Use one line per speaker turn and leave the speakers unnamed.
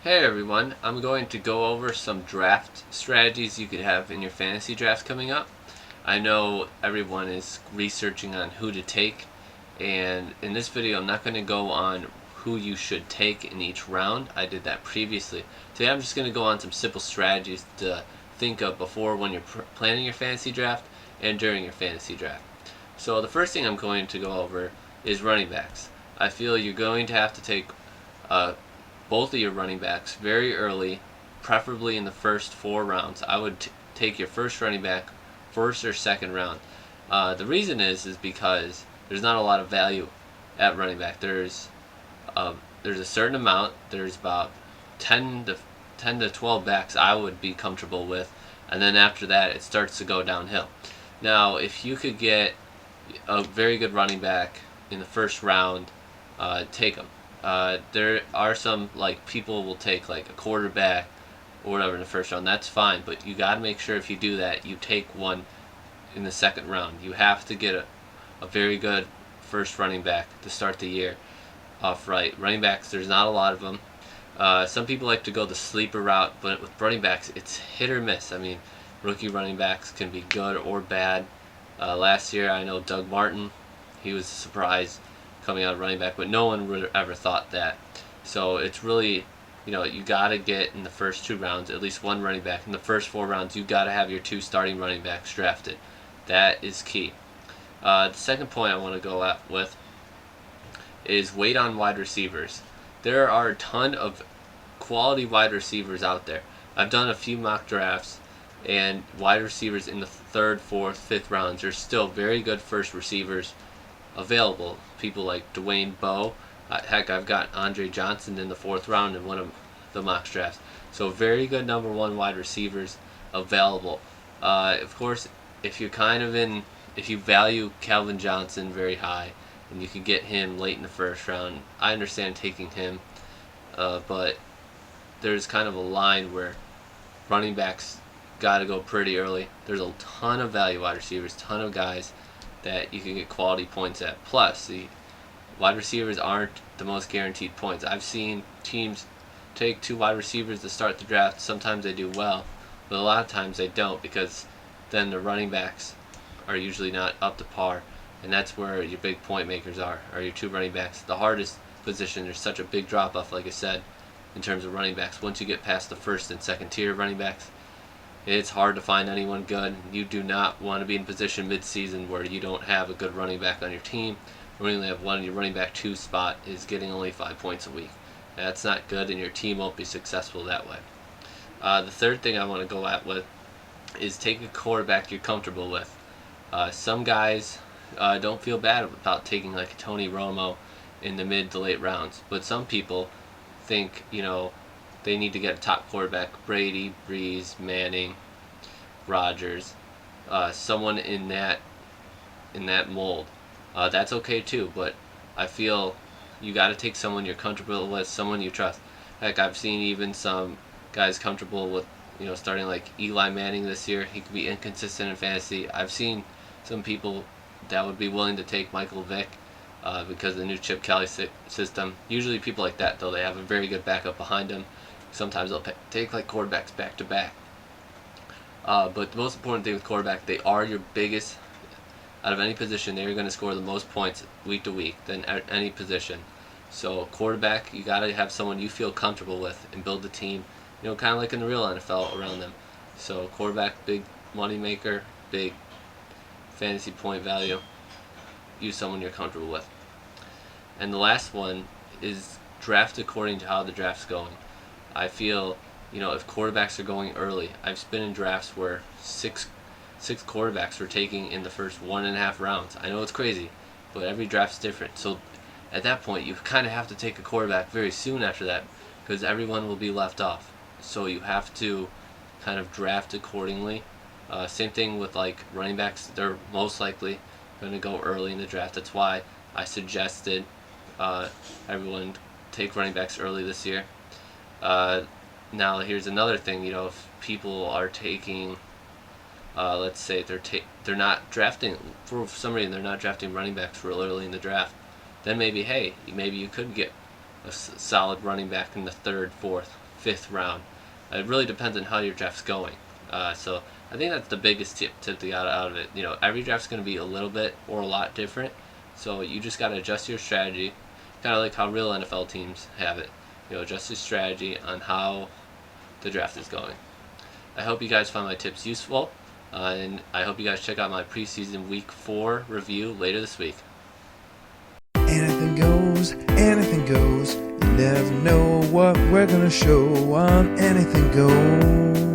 Hey everyone, I'm going to go over some draft strategies you could have in your fantasy draft coming up. I know everyone is researching on who to take, and in this video I'm not going to go on who you should take in each round. I did that previously. Today I'm just going to go on some simple strategies to think of before when you're planning your fantasy draft and during your fantasy draft. So the first thing I'm going to go over is running backs. I feel you're going to have to take both of your running backs very early, preferably in the first 4 rounds. I would take your first running back first or second round. The reason is because there's not a lot of value at running back. There's a certain amount. There's about 10 to 12 backs I would be comfortable with, and then after that it starts to go downhill. Now, if you could get a very good running back in the first round, take them. There are some, like, people will take like a quarterback or whatever in the first round. That's fine, but you got to make sure if you do that, you take one in the second round. You have to get a very good first running back to start the year off right. Running backs, there's not a lot of them. Some people like to go the sleeper route, but with running backs, it's hit or miss. I mean, rookie running backs can be good or bad. Last year, I know Doug Martin, he was a surprise coming out of running back, but no one would have ever thought that. So it's really, you got to get in the first 2 rounds at least one running back. In the first 4 rounds, you got to have your 2 starting running backs drafted. That is key. The second point I want to go at with is wait on wide receivers. There are a ton of quality wide receivers out there. I've done a few mock drafts, and wide receivers in the 3rd, 4th, 5th rounds are still very good first receivers available. People like Dwayne Bowe. Heck, I've got Andre Johnson in the 4th round in one of the mock drafts. So very good number 1 wide receivers available. Of course, if you value Calvin Johnson very high and you can get him late in the first round, I understand taking him. But there's kind of a line where running backs got to go pretty early. There's a ton of value wide receivers, ton of guys that you can get quality points at. Plus, the wide receivers aren't the most guaranteed points. I've seen teams take 2 wide receivers to start the draft. Sometimes they do well, but a lot of times they don't, because then the running backs are usually not up to par, and that's where your big point makers are your 2 running backs. The hardest position, there's such a big drop off, like I said, in terms of running backs. Once you get past the first and second tier running backs, it's hard to find anyone good. You do not want to be in position mid-season where you don't have a good running back on your team, or you only have one in your running back 2 spot is getting only 5 points a week. That's not good, and your team won't be successful that way. The third thing I want to go at with is take a quarterback you're comfortable with. Some guys don't feel bad about taking like a Tony Romo in the mid to late rounds, but some people think, they need to get a top quarterback. Brady, Breeze, Manning, Rodgers, someone in that mold. That's okay too, but I feel you got to take someone you're comfortable with, someone you trust. Heck, I've seen even some guys comfortable with, starting like Eli Manning this year. He could be inconsistent in fantasy. I've seen some people that would be willing to take Michael Vick because of the new Chip Kelly system. Usually people like that, though, they have a very good backup behind them. Sometimes they'll take like quarterbacks back to back. But the most important thing with quarterback, they are your biggest, out of any position, they're going to score the most points week to week than any position. So quarterback, you got to have someone you feel comfortable with and build the team, kind of like in the real NFL around them. So quarterback, big money maker, big fantasy point value. Use someone you're comfortable with. And the last one is draft according to how the draft's going. I feel, if quarterbacks are going early, I've been in drafts where six quarterbacks were taking in the first 1.5 rounds. I know it's crazy, but every draft's different. So at that point, you kind of have to take a quarterback very soon after that, because everyone will be left off. So you have to kind of draft accordingly. Same thing with like running backs. They're most likely going to go early in the draft. That's why I suggested everyone take running backs early this year. Now here's another thing. If people are taking, let's say they're not drafting, for some reason they're not drafting running backs real early in the draft, then maybe you could get a solid running back in the 3rd, 4th, 5th round. It really depends on how your draft's going. So I think that's the biggest tip to get out of it. Every draft's going to be a little bit or a lot different. So you just got to adjust your strategy, kind of like how real NFL teams have it. Adjust your strategy on how the draft is going. I hope you guys found my tips useful, and I hope you guys check out my preseason Week 4 review later this week.
Anything goes, anything goes. You never know what we're gonna show on Anything Goes.